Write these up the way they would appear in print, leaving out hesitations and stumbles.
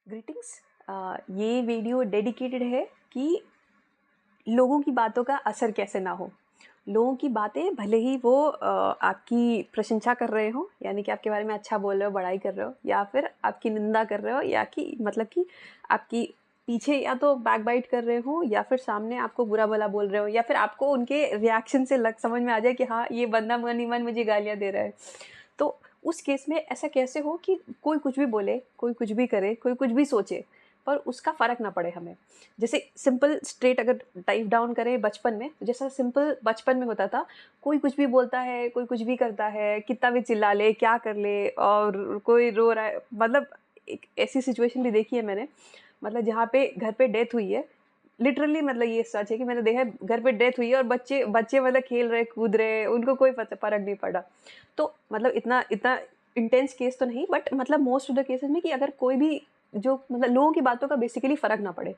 Greetings. ये video dedicated है कि लोगों की बातों का असर कैसे ना हो। लोगों की बातें भले ही वो आपकी प्रशंसा कर रहे हो, यानी कि आपके बारे में अच्छा बोल रहे हो, बड़ाई कर रहे हो, या फिर आपकी निंदा कर रहे हो, या कि मतलब कि आपकी पीछे या तो बैक बाइट कर रहे हो, या फिर सामने आपको बुरा भला बोल रहे हो, या फिर आपको उनके रिएक्शन से समझ में आ जाए कि हाँ, ये बंदा मन ही मन मुझे गालियाँ दे रहा है। तो उस केस में ऐसा कैसे हो कि कोई कुछ भी बोले, कोई कुछ भी करे, कोई कुछ भी सोचे, पर उसका फ़र्क ना पड़े हमें। जैसे सिंपल स्ट्रेट अगर टाइप डाउन करें बचपन में, तो जैसा सिंपल बचपन में होता था, कोई कुछ भी बोलता है, कोई कुछ भी करता है, कितना भी चिल्ला ले, क्या कर ले, और कोई रो रहा है। मतलब एक ऐसी सिचुएशन भी देखी है मैंने, मतलब जहाँ पे घर पे डेथ हुई है, लिटरली मतलब ये सच है कि मैंने देखा है, घर पे डेथ हुई है और बच्चे बच्चे मतलब खेल रहे, कूद रहे, उनको कोई फ़र्क नहीं पड़ा। तो मतलब इतना इतना इंटेंस केस तो नहीं, बट मतलब मोस्ट ऑफ द केसेस में कि अगर कोई भी जो मतलब लोगों की बातों का बेसिकली फ़र्क ना पड़े,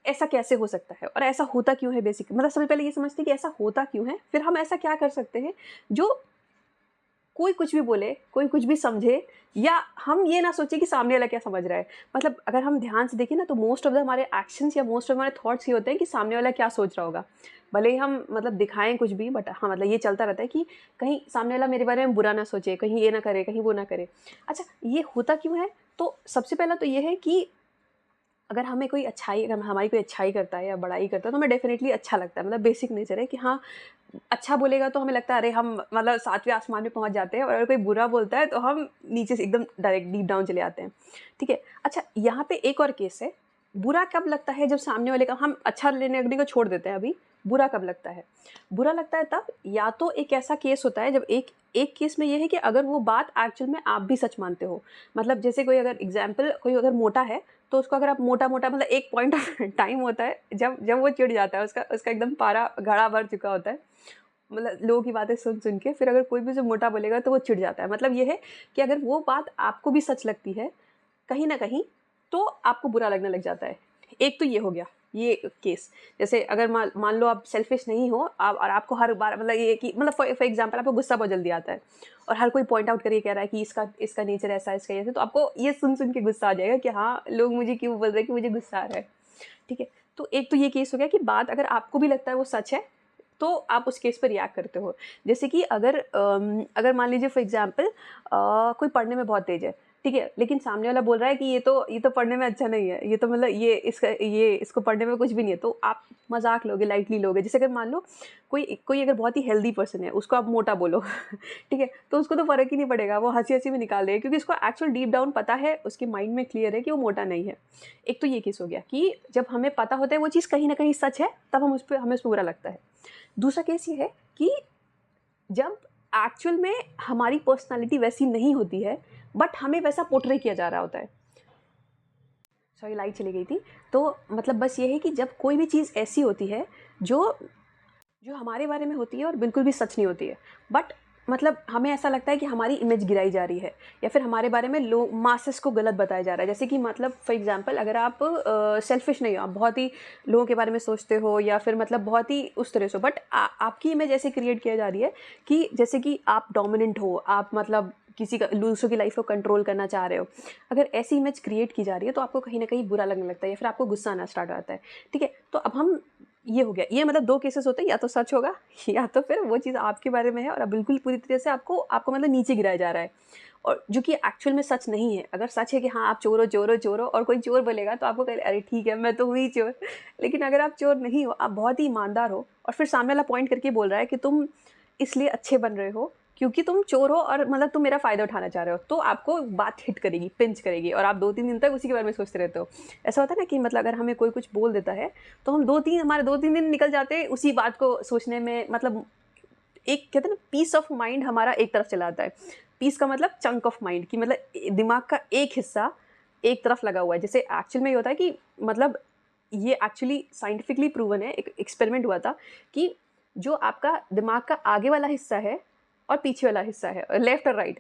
ऐसा कैसे हो सकता है और ऐसा होता क्यों है? बेसिक मतलब सबसे पहले ये समझते हैं कि ऐसा होता क्यों है, फिर हम ऐसा क्या कर सकते हैं जो कोई कुछ भी बोले, कोई कुछ भी समझे, या हम ये ना सोचें कि सामने वाला क्या समझ रहा है। मतलब अगर हम ध्यान से देखें ना, तो मोस्ट ऑफ द हमारे एक्शंस या मोस्ट ऑफ हमारे थॉट्स ये होते हैं कि सामने वाला क्या सोच रहा होगा। भले ही हम मतलब दिखाएँ कुछ भी, बट हाँ, मतलब ये चलता रहता है कि कहीं सामने वाला मेरे बारे में बुरा ना सोचे, कहीं ये ना करे, कहीं वो ना करे। अच्छा, ये होता क्यों है? तो सबसे पहला तो ये है कि अगर हमें कोई अच्छाई, अगर हमारी कोई अच्छाई करता है या बड़ाई करता है, तो हमें डेफ़िनेटली अच्छा लगता है। मतलब बेसिक नेचर है कि हाँ, अच्छा बोलेगा तो हमें लगता है अरे हम मतलब 7वें आसमान में पहुँच जाते हैं, और अगर कोई बुरा बोलता है तो हम नीचे से एकदम डायरेक्ट डीप डाउन चले आते हैं। ठीक है? अच्छा, यहाँ पे एक और केस है। बुरा कब लगता है? जब सामने वाले का हम अच्छा लेने-देने को छोड़ देते हैं अभी, बुरा कब लगता है? बुरा लगता है तब, या तो एक ऐसा केस होता है जब एक एक केस में ये है कि अगर वो बात एक्चुअल में आप भी सच मानते हो। मतलब जैसे कोई अगर एग्ज़ाम्पल, कोई अगर मोटा है, तो उसको अगर आप मोटा-मोटा, मतलब एक पॉइंट ऑफ टाइम होता है जब जब वो चिढ़ जाता है, उसका उसका एकदम पारा घड़ा भर चुका होता है। मतलब लोगों की बातें सुन-सुन के फिर अगर कोई भी उसे मोटा बोलेगा तो वो चिढ़ जाता है। मतलब ये है कि अगर वो बात आपको भी सच लगती है, कहीं न कहीं, तो आपको बुरा लगने लग जाता है। एक तो ये हो गया, ये केस। जैसे अगर मान मान लो आप सेल्फिश नहीं हो, आप और आपको हर बार मतलब ये है कि मतलब फॉर एग्ज़ाम्पल आपको गुस्सा बहुत जल्दी आता है, और हर कोई पॉइंट आउट करके कह रहा है कि इसका इसका नेचर ऐसा है, इसका ऐसा है, तो आपको ये सुन-सुन के गुस्सा आ जाएगा कि हाँ, लोग मुझे क्यों बोल रहे हैं कि मुझे गुस्सा आ रहा है। ठीक है? तो एक तो ये केस हो गया कि बात अगर आपको भी लगता है वो सच है, तो आप उस केस पे रिएक्ट करते हो। जैसे कि अगर मान लीजिए फॉर एग्ज़ाम्पल कोई पढ़ने में बहुत तेज़ है, ठीक है? लेकिन सामने वाला बोल रहा है कि ये तो पढ़ने में अच्छा नहीं है, ये तो मतलब ये इसको पढ़ने में कुछ भी नहीं है, तो आप मज़ाक लोगे, लाइटली लोगे। जैसे अगर मान लो कोई कोई अगर बहुत ही हेल्दी पर्सन है, उसको आप मोटा बोलो, ठीक है? तो उसको तो फ़र्क ही नहीं पड़ेगा, वो हँसी-हँसी में निकाल देगा, क्योंकि उसको एक्चुअल डीप डाउन पता है, उसके माइंड में क्लियर है कि वो मोटा नहीं है। एक तो ये केस हो गया कि जब हमें पता होता है वो चीज़ कहीं न कहीं सच है, तब हमें उस पे बुरा लगता है। दूसरा केस ये है कि जब एक्चुअल में हमारी पर्सनैलिटी वैसी नहीं होती है, बट हमें वैसा पोर्ट्रे किया जा रहा होता है। सॉरी, लाइट चली गई थी। तो मतलब बस ये है कि जब कोई भी चीज़ ऐसी होती है जो जो हमारे बारे में होती है और बिल्कुल भी सच नहीं होती है, बट मतलब हमें ऐसा लगता है कि हमारी इमेज गिराई जा रही है, या फिर हमारे बारे में लोग मासेस को गलत बताया जा रहा है। जैसे कि मतलब फॉर एग्जांपल अगर आप सेल्फिश नहीं हो, आप बहुत ही लोगों के बारे में सोचते हो, या फिर मतलब बहुत ही उस तरह से, बट आपकी इमेज ऐसे क्रिएट किया जा रही है कि जैसे कि आप डोमिनेंट हो, आप मतलब किसी का दूसरों की लाइफ को कंट्रोल करना चाह रहे हो। अगर ऐसी इमेज क्रिएट की जा रही है, तो आपको कहीं ना कहीं बुरा लगने लगता है, या फिर आपको गुस्सा आना स्टार्ट हो जाता है। ठीक है? तो अब हम, ये हो गया, ये मतलब 2 केसेस होते हैं, या तो सच होगा या तो फिर वो चीज़ आपके बारे में है और अब बिल्कुल पूरी तरह से आपको आपको मतलब नीचे गिराया जा रहा है, और जो कि एक्चुअल में सच नहीं है। अगर सच है कि हाँ, आप चोर हो, चोर हो, चोर हो, और कोई चोर बोलेगा तो आपको कहे अरे ठीक है, मैं तो हुई चोर। लेकिन अगर आप चोर नहीं हो, आप बहुत ही ईमानदार हो, और फिर सामने वाला पॉइंट करके बोल रहा है कि तुम इसलिए अच्छे बन रहे हो क्योंकि तुम चोर हो, और मतलब तुम मेरा फ़ायदा उठाना चाह रहे हो, तो आपको बात हिट करेगी, पिंच करेगी, और आप 2-3 दिन तक उसी के बारे में सोचते रहते हो। ऐसा होता है ना कि मतलब अगर हमें कोई कुछ बोल देता है, तो हम 2-3 हमारे 2-3 दिन निकल जाते हैं उसी बात को सोचने में। मतलब एक कहते हैं ना, पीस ऑफ माइंड हमारा एक तरफ चला जाता है। पीस का मतलब चंक ऑफ माइंड, कि मतलब दिमाग का एक हिस्सा एक तरफ लगा हुआ है। जैसे एक्चुअल में ये होता है कि मतलब ये एक्चुअली साइंटिफिकली प्रूवन है, एक एक्सपेरिमेंट हुआ था कि जो आपका दिमाग का आगे वाला हिस्सा है और पीछे वाला हिस्सा है, लेफ्ट और राइट,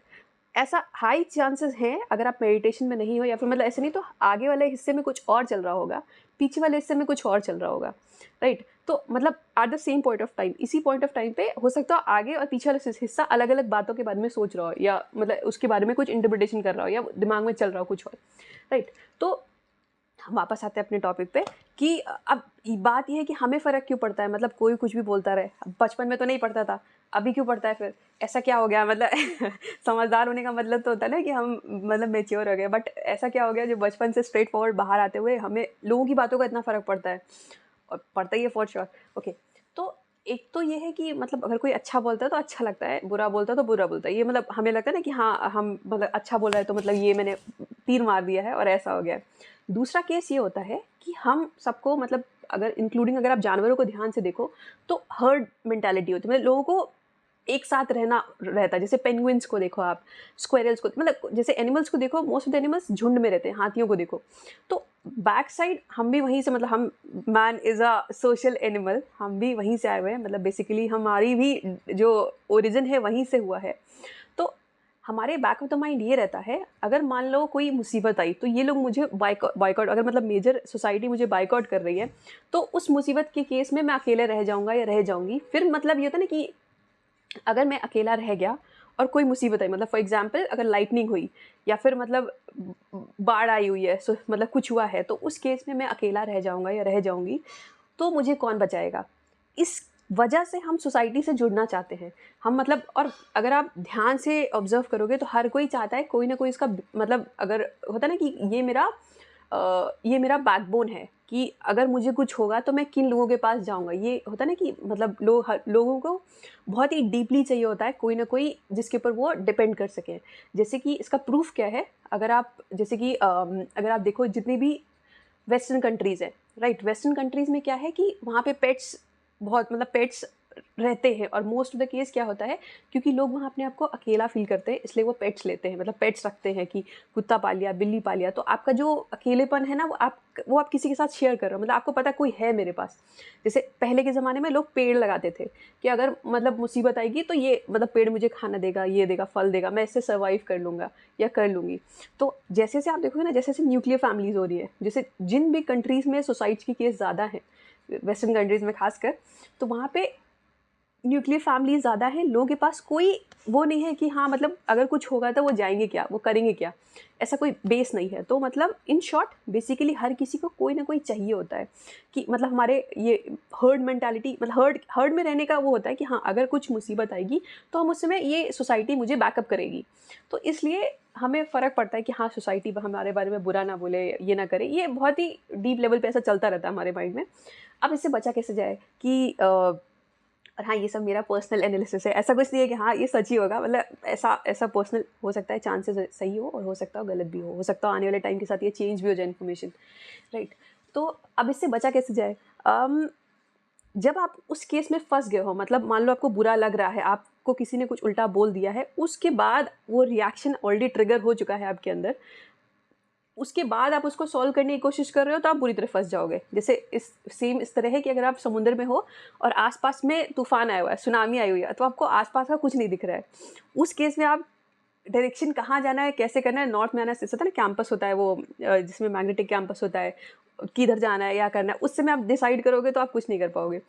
ऐसा हाई चांसेस हैं, अगर आप मेडिटेशन में नहीं हो, या फिर मतलब ऐसे नहीं, तो आगे वाले हिस्से में कुछ और चल रहा होगा, पीछे वाले हिस्से में कुछ और चल रहा होगा, राइट? तो मतलब at the same point of time, इसी पॉइंट ऑफ टाइम पे हो सकता है आगे और पीछे वाला हिस्सा अलग अलग बातों के बारे में सोच रहा हो, या मतलब उसके बारे में कुछ इंटरप्रिटेशन कर रहा हो, या दिमाग में चल रहा हो कुछ और, राइट? तो हम वापस आते हैं अपने टॉपिक पे कि अब बात ये है कि हमें फ़र्क क्यों पड़ता है, मतलब कोई कुछ भी बोलता रहे। अब बचपन में तो नहीं पड़ता था, अभी क्यों पड़ता है फिर? ऐसा क्या हो गया मतलब समझदार होने का मतलब तो होता है ना कि हम मतलब मैच्योर हो गए, बट ऐसा क्या हो गया जो बचपन से स्ट्रेट फॉरवर्ड बाहर आते हुए हमें लोगों की बातों का इतना फ़र्क पड़ता है? और पड़ता ही है फॉर श्योर। ओके, तो एक तो ये है कि मतलब अगर कोई अच्छा बोलता है तो अच्छा लगता है, बुरा बोलता है तो बुरा बोलता है। ये मतलब हमें लगता है ना कि हाँ, हम मतलब अच्छा बोल रहा है तो मतलब ये मैंने तीर मार दिया है और ऐसा हो गया है। दूसरा केस ये होता है कि हम सबको मतलब अगर इंक्लूडिंग अगर आप जानवरों को ध्यान से देखो तो हर्ड मेंटालिटी होती है, मतलब लोगों को एक साथ रहना रहता है। जैसे पेंगुइन्स को देखो आप, स्क्वेरल्स को, मतलब जैसे एनिमल्स को देखो, मोस्ट ऑफ द एनिमल्स झुंड में रहते हैं। हाथियों को देखो तो बैक साइड हम भी वहीं से, मतलब हम man is a social animal, हम भी वहीं से आए हुए हैं, मतलब बेसिकली हमारी भी जो ओरिजिन है वहीं से हुआ है। तो हमारे बैक ऑफ द माइंड ये रहता है, अगर मान लो कोई मुसीबत आई तो ये लोग मुझे बाइकआउट, अगर मतलब मेजर सोसाइटी मुझे बाइकआउट कर रही है तो उस मुसीबत के केस में मैं अकेले रह जाऊंगा या रह जाऊंगी। फिर मतलब ये होता है ना कि अगर मैं अकेला रह गया और कोई मुसीबत आई, मतलब फॉर एग्जांपल अगर लाइटनिंग हुई या फिर मतलब बाढ़ आई हुई है, सो मतलब कुछ हुआ है, तो उस केस में मैं अकेला रह जाऊंगा या रह जाऊंगी, तो मुझे कौन बचाएगा? इस वजह से हम सोसाइटी से जुड़ना चाहते हैं। हम मतलब, और अगर आप ध्यान से ऑब्जर्व करोगे तो हर कोई चाहता है कोई ना कोई इसका मतलब, अगर होता है ना कि ये मेरा बैकबोन है कि अगर मुझे कुछ होगा तो मैं किन लोगों के पास जाऊंगा। ये होता है ना कि मतलब लोगों को बहुत ही डीपली चाहिए होता है कोई ना कोई जिसके ऊपर वो डिपेंड कर सकें। जैसे कि इसका प्रूफ क्या है, अगर आप जैसे कि अगर आप देखो जितनी भी वेस्टर्न कंट्रीज़ है, राइट, वेस्टर्न कंट्रीज़ में क्या है कि वहाँ पे पेट्स बहुत, मतलब पेट्स रहते हैं, और मोस्ट ऑफ द केस क्या होता है, क्योंकि लोग वहाँ अपने आप को अकेला फील करते हैं इसलिए वो पेट्स लेते हैं, मतलब पेट्स रखते हैं कि कुत्ता पाल लिया, बिल्ली पाल लिया, तो आपका जो अकेलेपन है ना वो आप किसी के साथ शेयर कर रहे हो, मतलब आपको पता है कोई है मेरे पास। जैसे पहले के ज़माने में लोग पेड़ लगाते थे कि अगर मतलब मुसीबत आएगी तो ये मतलब पेड़ मुझे खाना देगा, ये देगा, फल देगा, मैं इससे सर्वाइव कर लूँगा या कर लूँगी। तो जैसे जैसे आप देखोगे ना, जैसे जैसे न्यूक्लियर फैमिलीज हो रही है, जैसे जिन भी कंट्रीज़ में सुसाइड्स की केस ज़्यादा हैं, वेस्टर्न कंट्रीज़ में खासकर, तो वहाँ पे न्यूक्लियर फैमिली ज़्यादा है, लोगों के पास कोई वो नहीं है कि हाँ मतलब अगर कुछ होगा तो वो जाएंगे क्या, वो करेंगे क्या, ऐसा कोई बेस नहीं है। तो मतलब इन शॉर्ट बेसिकली हर किसी को कोई ना कोई चाहिए होता है कि मतलब हमारे ये हर्ड मेंटालिटी, मतलब हर्ड में रहने का वो होता है कि हाँ अगर कुछ मुसीबत आएगी तो हम उस समय ये सोसाइटी मुझे बैकअप करेगी। तो इसलिए हमें फ़र्क पड़ता है कि हाँ सोसाइटी हमारे बारे में बुरा ना बोले, ये ना करे। ये बहुत ही डीप लेवल पे ऐसा चलता रहता है हमारे माइंड में। अब इससे बचा कैसे जाए कि और हाँ, ये सब मेरा पर्सनल एनालिसिस है, ऐसा कुछ नहीं है कि हाँ ये सच ही होगा, मतलब ऐसा ऐसा पर्सनल हो सकता है, चांसेस सही हो और हो सकता है गलत भी हो सकता है आने वाले टाइम के साथ ये चेंज भी हो जाए इन्फॉर्मेशन, राइट। तो अब इससे बचा कैसे जाए? जब आप उस केस में फंस गए हो, मतलब मान लो आपको बुरा लग रहा है, आपको किसी ने कुछ उल्टा बोल दिया है, उसके बाद वो रिएक्शन ऑलरेडी ट्रिगर हो चुका है आपके अंदर, उसके बाद आप उसको सॉल्व करने की कोशिश कर रहे हो तो आप बुरी तरह फंस जाओगे। जैसे इस तरह है कि अगर आप समुद्र में हो और आसपास में तूफान आया हुआ है, सुनामी आई हुई है, तो आपको आसपास का कुछ नहीं दिख रहा है। उस केस में आप डायरेक्शन कहाँ जाना है, कैसे करना है, नॉर्थ में आना है, जैसे होता है ना कैंपस होता है वो जिसमें मैग्नेटिक कैंपस होता है, किधर जाना है या करना है, उस समय आप डिसाइड करोगे तो आप कुछ नहीं कर पाओगे।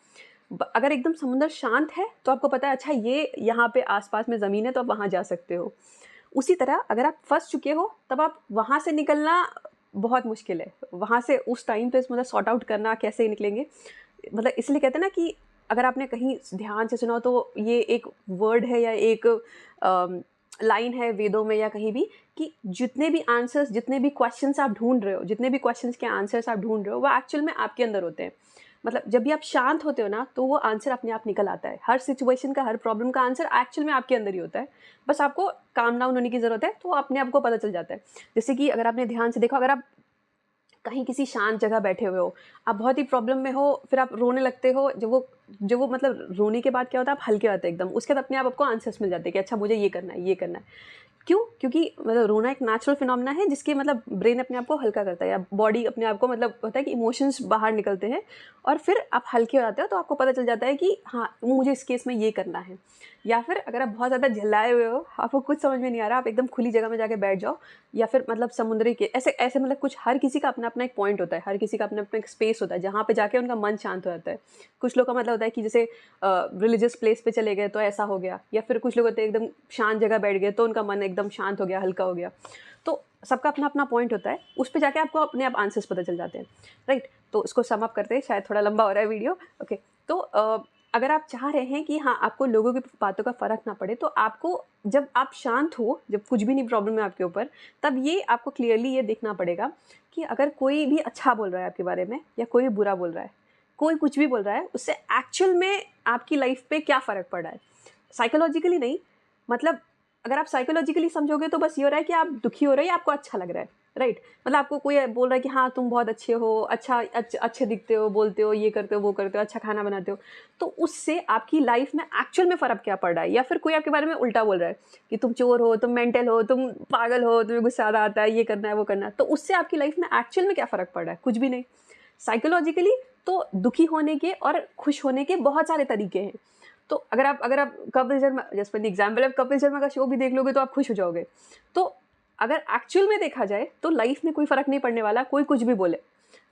अगर एकदम समुद्र शांत है तो आपको पता है अच्छा ये यहाँ पे आसपास में ज़मीन है तो आप वहाँ जा सकते हो। उसी तरह अगर आप फंस चुके हो तब आप वहाँ से निकलना बहुत मुश्किल है। वहाँ से उस टाइम पे मतलब सॉर्ट आउट करना कैसे निकलेंगे, मतलब इसलिए कहते हैं ना कि अगर आपने कहीं ध्यान से सुना हो तो ये एक वर्ड है या एक लाइन है वेदों में या कहीं भी कि जितने भी आंसर्स, जितने भी क्वेश्चंस आप ढूंढ रहे हो, जितने भी क्वेश्चंस के आंसर्स आप ढूंढ रहे हो वो एक्चुअल में आपके अंदर होते हैं। मतलब जब भी आप शांत होते हो ना तो वो आंसर अपने आप निकल आता है। हर सिचुएशन का, हर प्रॉब्लम का आंसर एक्चुअल में आपके अंदर ही होता है। बस आपको काम डाउन होने की ज़रूरत है, तो अपने आप को पता चल जाता है। जैसे कि अगर आपने ध्यान से देखा, अगर आप कहीं किसी शांत जगह बैठे हुए हो, आप बहुत ही प्रॉब्लम में हो, फिर आप रोने लगते हो, जब वो मतलब रोने के बाद क्या होता है, आप हल्के होते हैं एकदम, उसके बाद अपने आप आपको आंसर्स मिल जाते हैं कि अच्छा मुझे ये करना है, ये करना है। क्यों? क्योंकि मतलब रोना एक नेचुरल फिनोमेना है जिसके मतलब ब्रेन अपने आप को हल्का करता है या बॉडी अपने आप को, मतलब होता है कि इमोशंस बाहर निकलते हैं और फिर आप हल्के हो जाते हो, तो आपको पता चल जाता है कि हाँ मुझे इस केस में ये करना है। या फिर अगर आप बहुत ज़्यादा झल्लाए हुए हो, आपको कुछ समझ में नहीं आ रहा, आप एकदम खुली जगह में जाके बैठ जाओ, या फिर मतलब समुद्री के ऐसे ऐसे, मतलब कुछ, हर किसी का अपना अपना एक पॉइंट होता है, हर किसी का अपना अपना एक स्पेस होता है जहाँ पे जाके उनका मन शांत हो जाता है। कुछ लोग का मतलब होता है कि जैसे रिलीजियस प्लेस पे चले गए तो ऐसा हो गया, या फिर कुछ लोग होते हैं एकदम शांत जगह बैठ गए तो उनका मन एकदम शांत हो गया, हल्का हो गया। तो सबका अपना अपना पॉइंट होता है, उस पे जाके आपको अपने आप आंसर्स पता चल जाते हैं, राइट। तो उसको सम अप करते हैं, शायद थोड़ा लंबा हो रहा है वीडियो। ओके, तो अगर आप चाह रहे हैं कि हाँ आपको लोगों की बातों का फ़र्क ना पड़े, तो आपको जब आप शांत हो, जब कुछ भी नहीं प्रॉब्लम है आपके ऊपर, तब ये आपको क्लियरली ये देखना पड़ेगा कि अगर कोई भी अच्छा बोल रहा है आपके बारे में या कोई बुरा बोल रहा है, कोई कुछ भी बोल रहा है, उससे एक्चुअल में आपकी लाइफ पे क्या फ़र्क पड़ रहा है। साइकोलॉजिकली नहीं, मतलब अगर आप साइकोलॉजिकली समझोगे तो बस ये हो रहा है कि आप दुखी हो रहे हैं, आपको अच्छा लग रहा है, राइट। मतलब आपको कोई बोल रहा है कि हाँ तुम बहुत अच्छे हो, अच्छे दिखते हो, बोलते हो, ये करते हो, वो करते हो, अच्छा खाना बनाते हो, तो उससे आपकी लाइफ में एक्चुअल में फ़र्क क्या पड़ रहा है। या फिर कोई आपके बारे में उल्टा बोल रहा है कि तुम चोर हो, तुम मेंटल हो, तुम पागल हो, तुम्हें गुस्सा आता है, ये करना है, वो करना है, तो उससे आपकी लाइफ में एक्चुअल में क्या फ़र्क पड़ रहा है, कुछ भी नहीं। साइकोलॉजिकली तो दुखी होने के और खुश होने के बहुत सारे तरीके हैं। तो अगर आप Kapil Sharma, just for the example, आप कपिल शर्मा का शो भी देख लोगे तो आप खुश हो जाओगे। तो अगर एक्चुअल में देखा जाए तो लाइफ में कोई फ़र्क नहीं पड़ने वाला, कोई कुछ भी बोले,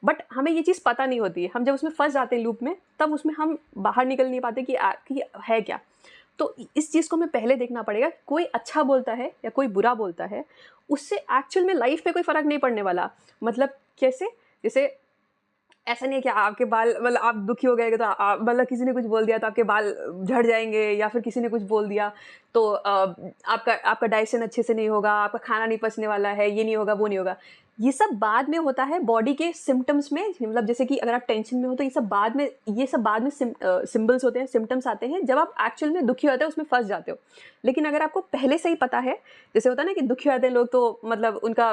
बट हमें ये चीज़ पता नहीं होती है। हम जब उसमें फंस जाते हैं लूप में, तब उसमें हम बाहर निकल नहीं पाते कि है क्या। तो इस चीज़ को हमें पहले देखना पड़ेगा, कोई अच्छा बोलता है या कोई बुरा बोलता है, उससे एक्चुअल में लाइफ में कोई फ़र्क नहीं पड़ने वाला। मतलब कैसे, जैसे ऐसा नहीं है कि आपके बाल, मतलब आप दुखी हो गए तो मतलब किसी ने कुछ बोल दिया तो आपके बाल झड़ जाएंगे, या फिर किसी ने कुछ बोल दिया तो आपका आपका डाइजेशन अच्छे से नहीं होगा, आपका खाना नहीं पचने वाला है, ये नहीं होगा, वो नहीं होगा। ये सब बाद में होता है बॉडी के सिम्टम्स में। मतलब जैसे कि अगर आप टेंशन में हो तो ये सब बाद में सिम्बल्स होते हैं, सिम्टम्स आते हैं जब आप एक्चुअल में दुखी होते हो, उसमें फंस जाते हो। लेकिन अगर आपको पहले से ही पता है, जैसे होता है ना कि दुखी होते हैं लोग तो मतलब उनका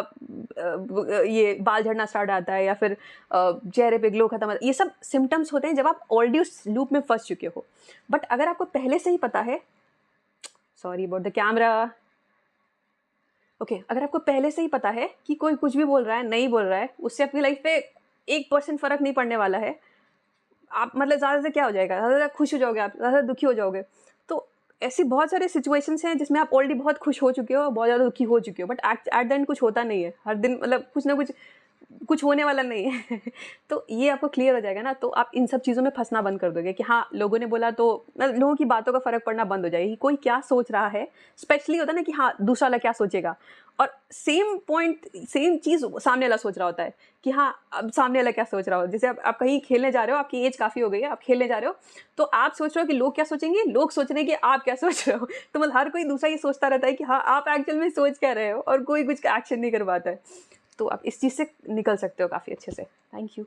ये बाल झड़ना स्टार्ट आता है, या फिर चेहरे पे ग्लो खत्म, ये सब सिम्टम्स होते हैं जब आप ऑलरेडी उस लूप में फंस चुके हो। बट अगर आपको पहले से ही पता है, sorry about the camera, okay, अगर आपको पहले से ही पता है कि कोई कुछ भी बोल रहा है, नहीं बोल रहा है, उससे आपकी लाइफ पे 1% फ़र्क नहीं पड़ने वाला है, आप मतलब ज़्यादा से क्या हो जाएगा, ज़्यादा खुश हो जाओगे, आप ज़्यादा दुखी हो जाओगे। तो ऐसी बहुत सारे सिचुएशंस हैं जिसमें आप ऑलरेडी बहुत खुश हो चुके हो, बहुत ज़्यादा दुखी हो चुके हो, बट एट द एंड कुछ होता नहीं है। हर दिन मतलब कुछ ना कुछ होने वाला नहीं है। तो ये आपको क्लियर हो जाएगा ना, तो आप इन सब चीज़ों में फंसना बंद कर दोगे कि हाँ लोगों ने बोला तो मतलब लोगों की बातों का फ़र्क पड़ना बंद हो जाएगी। कोई क्या सोच रहा है, स्पेशली होता है ना कि हाँ दूसरा वाला क्या सोचेगा, और सेम पॉइंट, सेम चीज़ सामने वाला सोच रहा होता है कि हाँ अब सामने वाला क्या सोच रहा हो। जैसे आप कहीं खेलने जा रहे हो, आपकी एज काफ़ी हो गई है, आप खेलने जा रहे हो, तो आप सोच रहे हो कि लोग क्या सोचेंगे, लोग सोच रहे हैं कि आप क्या सोच रहे हो। तो मतलब हर कोई दूसरा ये सोचता रहता है कि हाँ आप एक्चुअल में सोच क्या रहे हो, और कोई कुछ एक्शन नहीं कर पाता है। तो आप इस चीज़ से निकल सकते हो काफ़ी अच्छे से। Thank you.